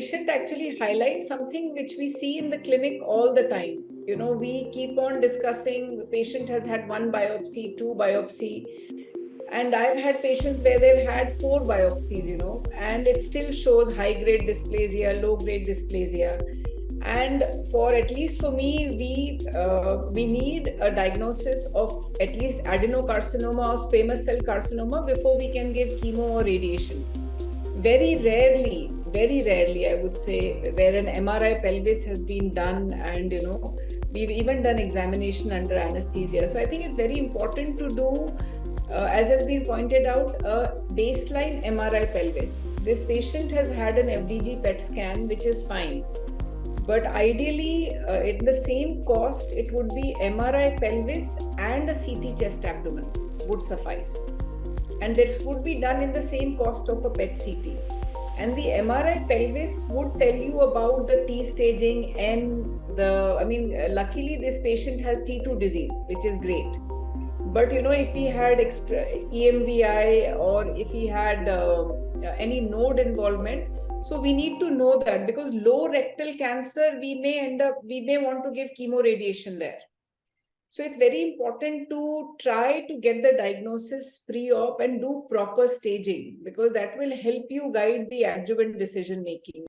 patient actually highlights something which we see in the clinic all the time. We keep on discussing, the patient has had 1 biopsy, 2 biopsy, and I've had patients where they've had 4 biopsies, and it still shows high-grade dysplasia, low-grade dysplasia. And for at least for me, we need a diagnosis of at least adenocarcinoma or squamous cell carcinoma before we can give chemo or radiation. Very rarely, I would say, where an MRI pelvis has been done, and we've even done examination under anesthesia. So I think it's very important to do, as has been pointed out, a baseline MRI pelvis. This patient has had an FDG PET scan, which is fine. But ideally, at the same cost, it would be MRI pelvis and a CT chest abdomen would suffice. And this would be done in the same cost of a PET CT. And the MRI pelvis would tell you about the T staging and luckily this patient has T2 disease, which is great. But if he had extra EMVI or if he had any node involvement, so we need to know that, because low rectal cancer, we may want to give chemo radiation there. So it's very important to try to get the diagnosis pre-op and do proper staging, because that will help you guide the adjuvant decision making.